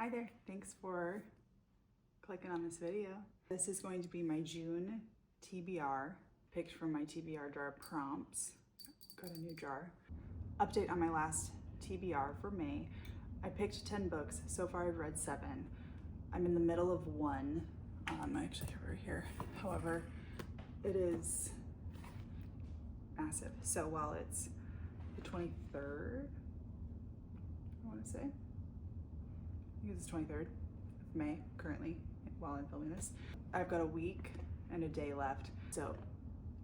Hi there, thanks for clicking on this video. This is going to be my June TBR, picked from my TBR jar prompts. Got a new jar. Update on my last TBR for May. I picked 10 books. So far I've read 7. I'm in the middle of one. I actually have it right here. However, it is massive. So while it's the 23rd, I want to say, I think it's 23rd of May currently while I'm filming this. I've got a week and a day left. So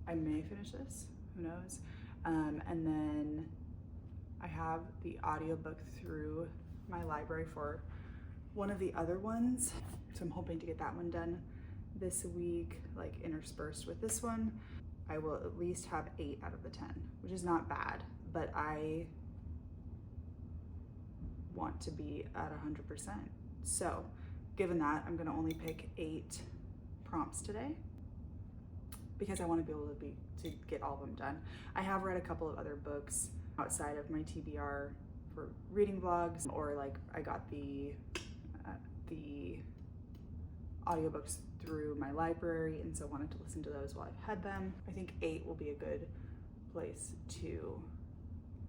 I may finish this, who knows? And then I have the audiobook through my library for one of the other ones. So I'm hoping to get that one done this week, like interspersed with this one. I will at least have 8 out of the 10, which is not bad, but I want to be at 100%. So given that, I'm gonna only pick 8 prompts today because I want to be able to get all of them done. I have read a couple of other books outside of my TBR for reading vlogs, or like I got the audiobooks through my library, and so wanted to listen to those while I've had them. I think 8 will be a good place to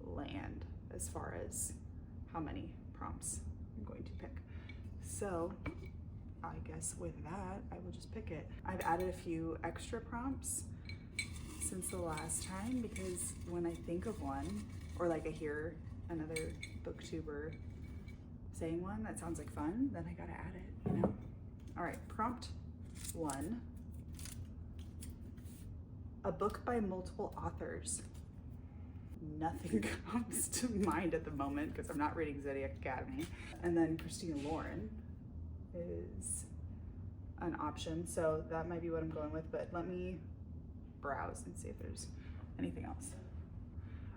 land as far as how many prompts I'm going to pick. So I guess with that, I will just pick it. I've added a few extra prompts since the last time because when I think of one, or like I hear another booktuber saying one that sounds like fun, then I gotta add it, you know? All right, prompt 1. A book by multiple authors. Nothing comes to mind at the moment because I'm not reading Zodiac Academy. And then Christina Lauren is an option, so that might be what I'm going with, but let me browse and see if there's anything else.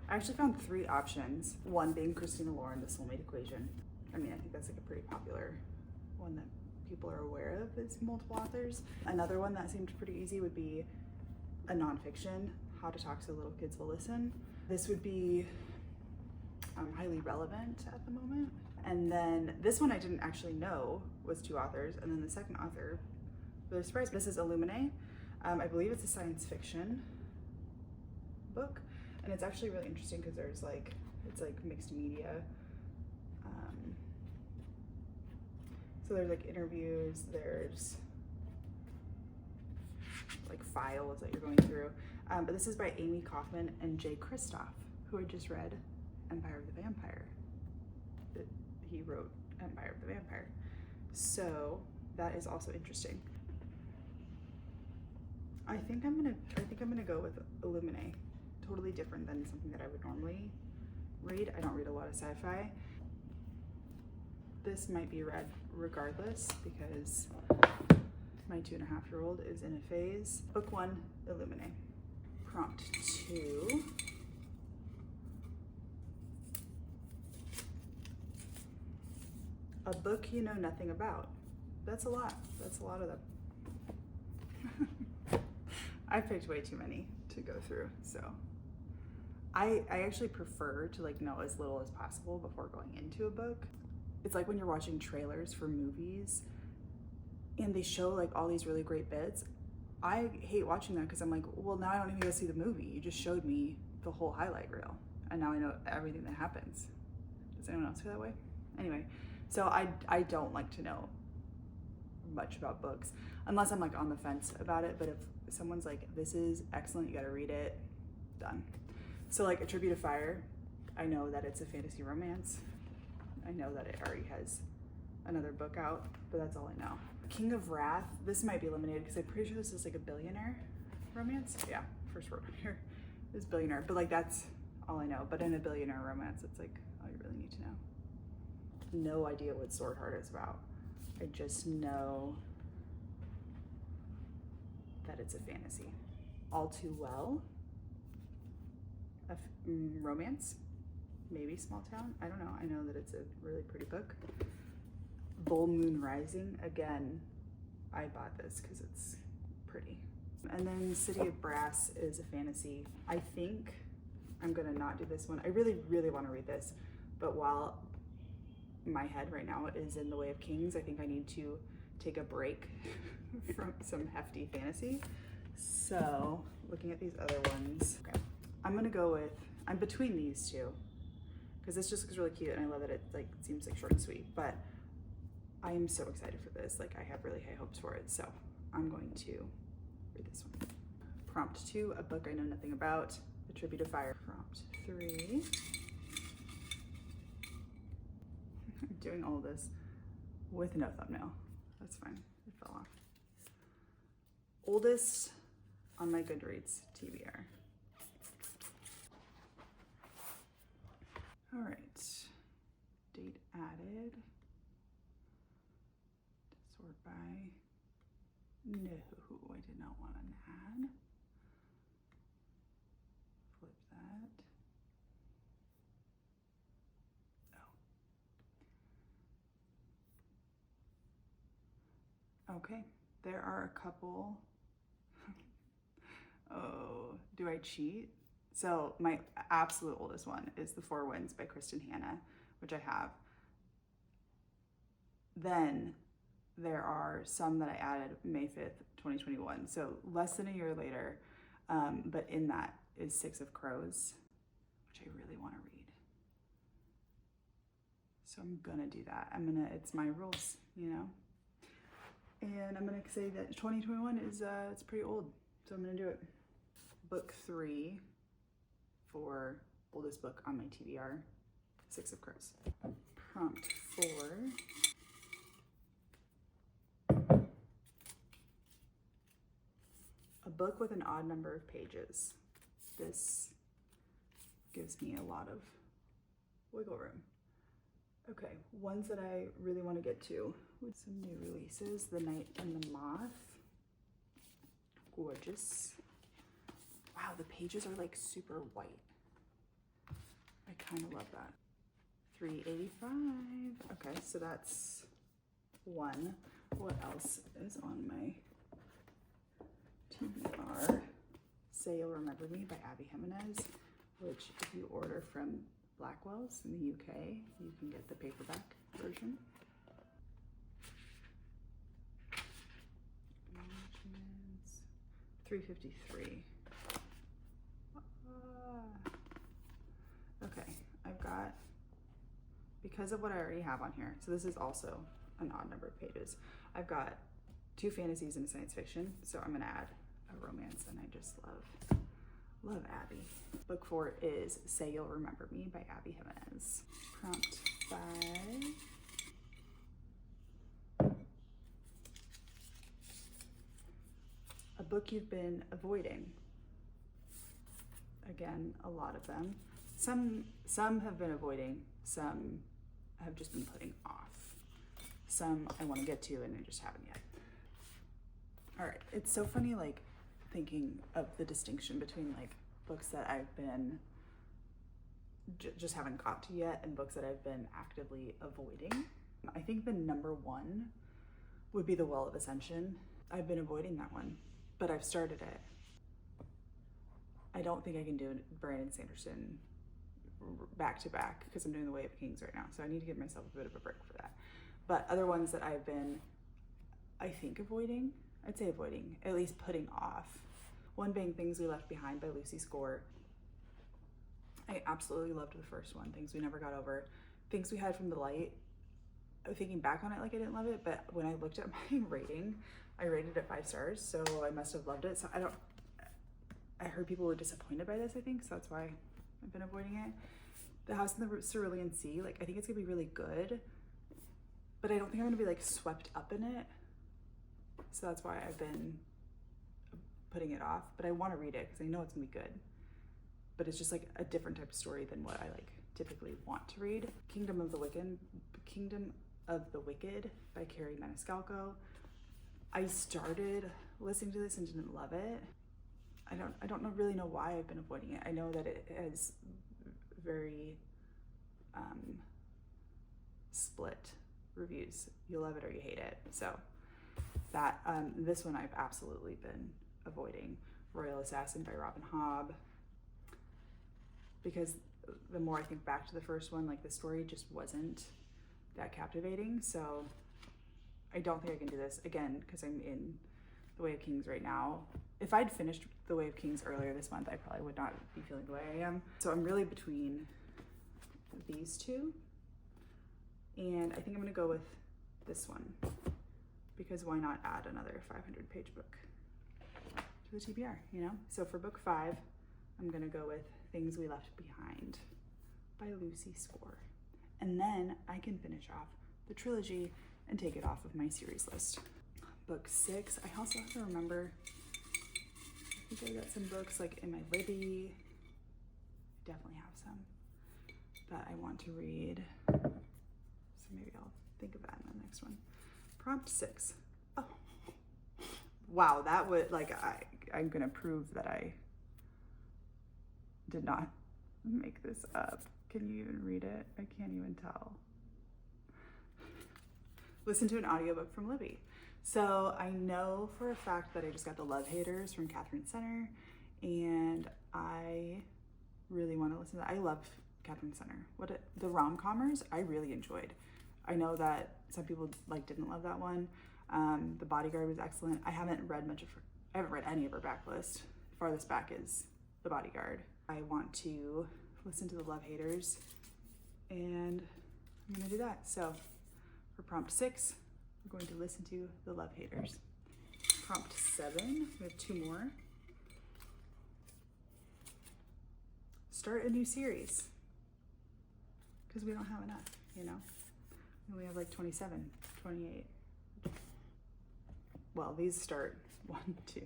I actually found 3 options, one being Christina Lauren, The Soulmate Equation. I mean, I think that's like a pretty popular one that people are aware of is multiple authors. Another one that seemed pretty easy would be a nonfiction, How to Talk So Little Kids Will Listen. This would be highly relevant at the moment. And then this one I didn't actually know was 2 authors. And then the second author, really surprised. This is Illuminae. I believe it's a science fiction book. And it's actually really interesting because there's like, it's like mixed media. So there's like interviews, there's like files that you're going through. But this is by Amy Kaufman and Jay Kristoff, who I just read Empire of the Vampire. He wrote Empire of the Vampire. So that is also interesting. I think I'm gonna go with Illuminae. Totally different than something that I would normally read. I don't read a lot of sci-fi. This might be read regardless because my 2.5-year-old is in a phase. Book 1, Illuminae. Prompt 2. A book you know nothing about. That's a lot. That's a lot of them. I picked way too many to go through, so. I actually prefer to like know as little as possible before going into a book. It's like when you're watching trailers for movies and they show like all these really great bits. I hate watching that because I'm like, well, now I don't even go see the movie. You just showed me the whole highlight reel and now I know everything that happens. Does anyone else feel that way? Anyway, so I don't like to know much about books unless I'm like on the fence about it. But if someone's like, this is excellent, you gotta read it, done. So like A Tribute of Fire, I know that it's a fantasy romance. I know that it already has another book out, but that's all I know. King of Wrath, this might be eliminated because I'm pretty sure this is like a billionaire romance. Yeah, first word on here is billionaire, but like that's all I know. But in a billionaire romance, it's like all you really need to know. No idea what Sword Heart is about. I just know that it's a fantasy. All Too Well, a romance. Maybe Small Town, I don't know. I know that it's a really pretty book. Bull Moon Rising, again, I bought this because it's pretty. And then City of Brass is a fantasy. I think I'm gonna not do this one. I really, really wanna read this, but while my head right now is in The Way of Kings. I think I need to take a break from some hefty fantasy. So looking at these other ones, okay, I'm gonna go with, I'm between these two because this just looks really cute and I love that it like seems like short and sweet, but I am so excited for this. Like I have really high hopes for it. So I'm going to read this one. Prompt 2, a book I know nothing about, A Tribute of Fire. Prompt 3. I'm doing all this with no thumbnail. That's fine, it fell off. Oldest on my Goodreads TBR. All right, date added. Sort by, no, I did not want an ad. Flip that. Oh. Okay, there are a couple. Oh, do I cheat? So my absolute oldest one is The Four Winds by Kristen Hanna, which I have. Then there are some that I added May 5th, 2021. So less than a year later, but in that is Six of Crows, which I really want to read. So I'm gonna do that. It's my rules, you know? And I'm gonna say that 2021 is, it's pretty old. So I'm gonna do it. Book 3 for oldest book on my TBR, Six of Crows. Prompt 4. A book with an odd number of pages. This gives me a lot of wiggle room. Okay, ones that I really want to get to with some new releases. The Night and the Moth. Gorgeous. Wow, the pages are like super white. I kind of love that. $3.85. Okay, so that's one. What else is on my TBR? Say You'll Remember Me by Abby Jimenez, which if you order from Blackwell's in the UK, you can get the paperback version. $3.53. Okay, I've got, because of what I already have on here, so this is also an odd number of pages. I've got 2 fantasies and a science fiction, so I'm gonna add a romance, and I just love Abby. Book 4 is Say You'll Remember Me by Abby Jimenez. Prompt 5. A book you've been avoiding. Again, a lot of them. Some have been avoiding, some have just been putting off. Some I want to get to and I just haven't yet. All right, it's so funny like thinking of the distinction between like books that I've been just haven't got to yet and books that I've been actively avoiding. I think the number 1 would be The Well of Ascension. I've been avoiding that one, but I've started it. I don't think I can do Brandon Sanderson back to back because I'm doing The Way of Kings right now. So I need to give myself a bit of a break for that. But other ones that I've been, I think avoiding, I'd say avoiding, at least putting off. One being Things We Left Behind by Lucy Score. I absolutely loved the first one, Things We Never Got Over. Things We Hide from the Light. Thinking back on it, like I didn't love it, but when I looked at my rating, I rated it 5 stars, so I must have loved it. So I heard people were disappointed by this, I think, so that's why I've been avoiding it. The House in the Cerulean Sea, like I think it's gonna be really good, but I don't think I'm gonna be like swept up in it. So that's why I've been putting it off, but I wanna read it because I know it's gonna be good. But it's just like a different type of story than what I like typically want to read. Kingdom of the Wicked by Carrie Maniscalco. I started listening to this and didn't love it. I don't really know why I've been avoiding it. I know that it has very split reviews. You love it or you hate it. So that this one I've absolutely been avoiding. Royal Assassin by Robin Hobb. Because the more I think back to the first one, like the story just wasn't that captivating. So I don't think I can do this again because I'm in The Way of Kings right now. If I'd finished The Way of Kings earlier this month, I probably would not be feeling the way I am. So I'm really between these two. And I think I'm gonna go with this one because why not add another 500-page book to the TBR, you know? So for book 5, I'm gonna go with Things We Left Behind by Lucy Score. And then I can finish off the trilogy and take it off of my series list. Book 6, I also have to remember, I think I got some books like in my Libby. I definitely have some that I want to read. So maybe I'll think of that in the next one. Prompt 6. Oh, wow, that would, like, I'm gonna prove that I did not make this up. Can you even read it? I can't even tell. Listen to an audiobook from Libby. So I know for a fact that I just got The Love Haters from Catherine Center, and I really want to listen to that. I love Catherine Center. The rom-commers I really enjoyed. I know that some people didn't love that one. The Bodyguard was excellent. I haven't read any of her backlist. Farthest back is The Bodyguard. I want to listen to The Love Haters, and I'm gonna do that. So for prompt 6, we're going to listen to The Love Haters. Prompt 7, we have 2 more. Start a new series, because we don't have enough, you know? We only have like 27, 28. Well, these start 1, 2.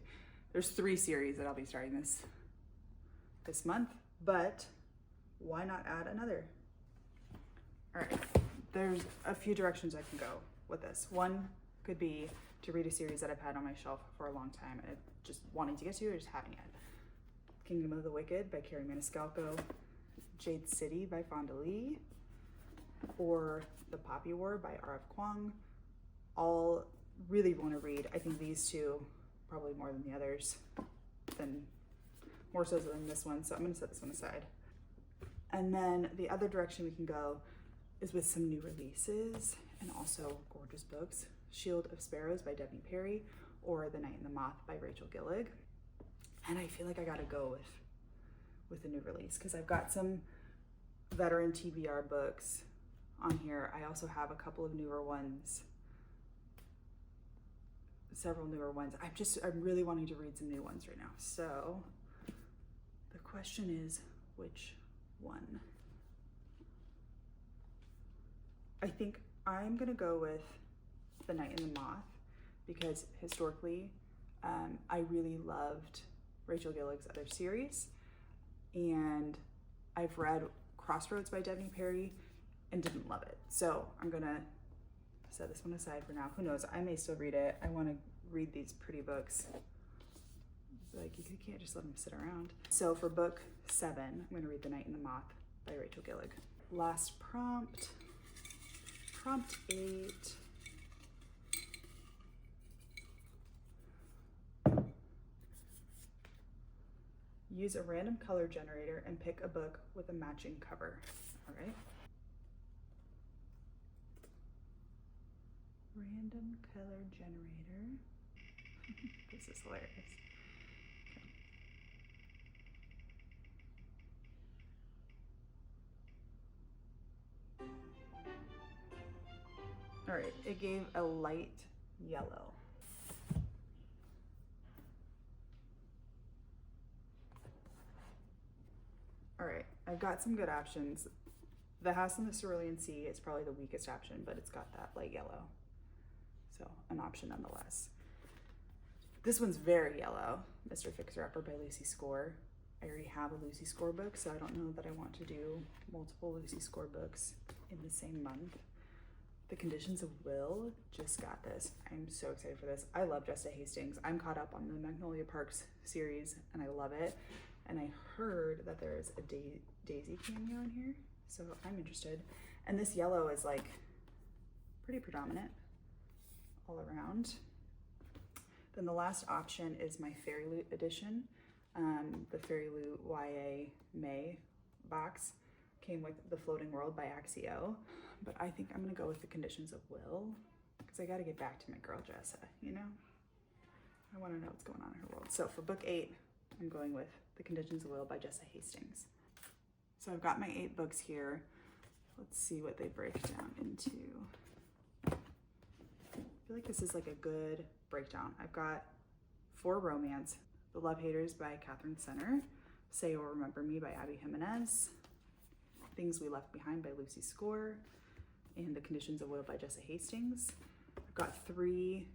There's 3 series that I'll be starting this month, but why not add another? All right, there's a few directions I can go with this. One could be to read a series that I've had on my shelf for a long time and just wanting to get to or just having it. Kingdom of the Wicked by Carrie Maniscalco, Jade City by Fonda Lee, or The Poppy War by R.F. Kuang. All really want to read. I think these two probably more than the others, more so than this one, so I'm gonna set this one aside. And then the other direction we can go is with some new releases and also gorgeous books. Shield of Sparrows by Debney Perry, or The Night and the Moth by Rachel Gillig. And I feel like I gotta go with a new release because I've got some veteran TBR books on here. I also have a couple of newer ones, several newer ones. I'm really wanting to read some new ones right now. So the question is, which one? I think I'm gonna go with The Night and the Moth because historically, I really loved Rachel Gillig's other series, and I've read Crossroads by Debney Perry and didn't love it. So I'm gonna set this one aside for now. Who knows, I may still read it. I wanna read these pretty books. Like, you can't just let them sit around. So for book 7, I'm gonna read The Night and the Moth by Rachel Gillig. Last prompt, prompt 8. Use a random color generator and pick a book with a matching cover. All right. Random color generator. This is hilarious. All right, it gave a light yellow. All right, I've got some good options. The House in the Cerulean Sea is probably the weakest option, but it's got that light yellow. So an option nonetheless. This one's very yellow, Mr. Fixer-Upper by Lucy Score. I already have a Lucy Score book, so I don't know that I want to do multiple Lucy Score books in the same month. The Conditions of Will just got this. I'm so excited for this. I love Jesta Hastings. I'm caught up on the Magnolia Parks series and I love it. And I heard that there's a Daisy cameo in here, so I'm interested. And this yellow is like pretty predominant all around. Then the last option is my Fairy Loot edition, the Fairy Loot YA May box. came with The Floating World by Axio, but I think I'm gonna go with The Conditions of Will, because I gotta get back to my girl Jessa, you know? I wanna know what's going on in her world. So for book 8, I'm going with The Conditions of Will by Jessa Hastings. So I've got my 8 books here. Let's see what they break down into. I feel like this is like a good breakdown. I've got 4 romance, The Love Haters by Catherine Senner, Say You'll Remember Me by Abby Jimenez, Things We Left Behind by Lucy Score, and The Conditions of Will by Jessa Hastings. I've got 3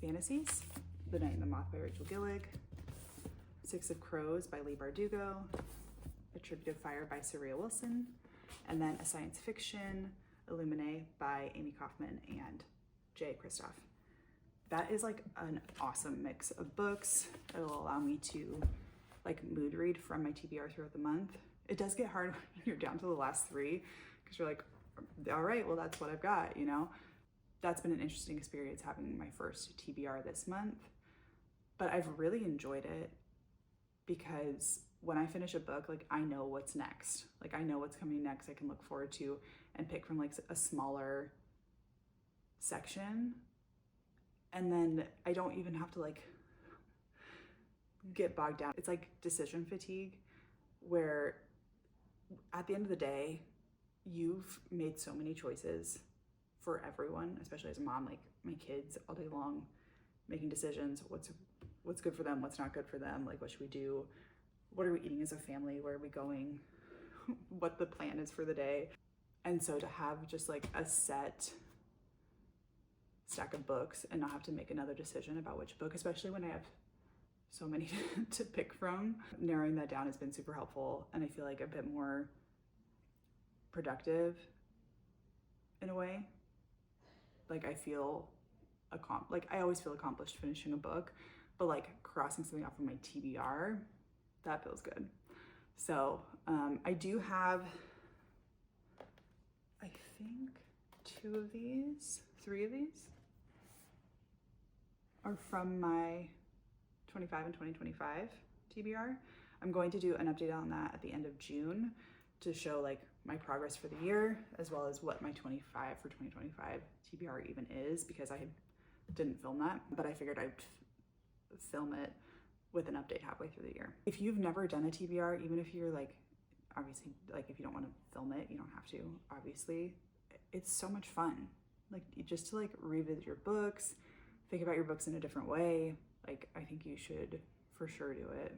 fantasies, The Night and the Moth by Rachel Gillig, Six of Crows by Leigh Bardugo, A Tribute of Fire by Saria Wilson, and then a science fiction, Illuminae by Amy Kaufman and Jay Kristoff. That is like an awesome mix of books. It will allow me to like mood read from my TBR throughout the month. It does get hard when you're down to the last 3 because you're like, all right, well, that's what I've got, you know? That's been an interesting experience having my first TBR this month, but I've really enjoyed it because when I finish a book, like I know what's next. Like I know what's coming next I can look forward to and pick from like a smaller section. And then I don't even have to like get bogged down. It's like decision fatigue where at the end of the day, you've made so many choices for everyone, especially as a mom, like my kids all day long, making decisions, what's good for them, what's not good for them, like what should we do, what are we eating as a family, where are we going, what the plan is for the day. And so to have just like a set stack of books and not have to make another decision about which book, especially when I have so many to pick from, narrowing that down has been super helpful, and I feel like a bit more productive in a way. Like I feel I always feel accomplished finishing a book, but like crossing something off of my TBR, that feels good. So I do have, I think 3 of these are from my 25 and 2025 TBR. I'm going to do an update on that at the end of June to show like my progress for the year, as well as what my 25 for 2025 TBR even is, because I didn't film that, but I figured I'd film it with an update halfway through the year. If you've never done a TBR, even if you're like, obviously, like if you don't want to film it, you don't have to, obviously, it's so much fun. Like just to like revisit your books, think about your books in a different way. Like I think you should for sure do it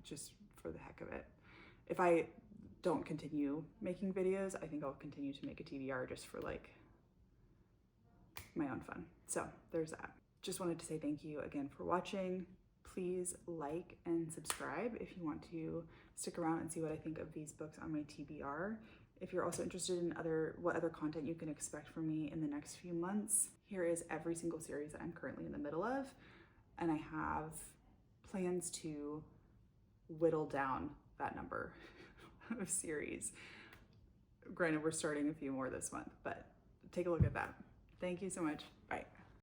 just for the heck of it. If I don't continue making videos, I think I'll continue to make a TBR just for like my own fun. So there's that. Just wanted to say thank you again for watching. Please like and subscribe if you want to stick around and see what I think of these books on my TBR. If you're also interested in what other content you can expect from me in the next few months, here is every single series that I'm currently in the middle of, and I have plans to whittle down that number of series. Granted, we're starting a few more this month, but take a look at that. Thank you so much. Bye.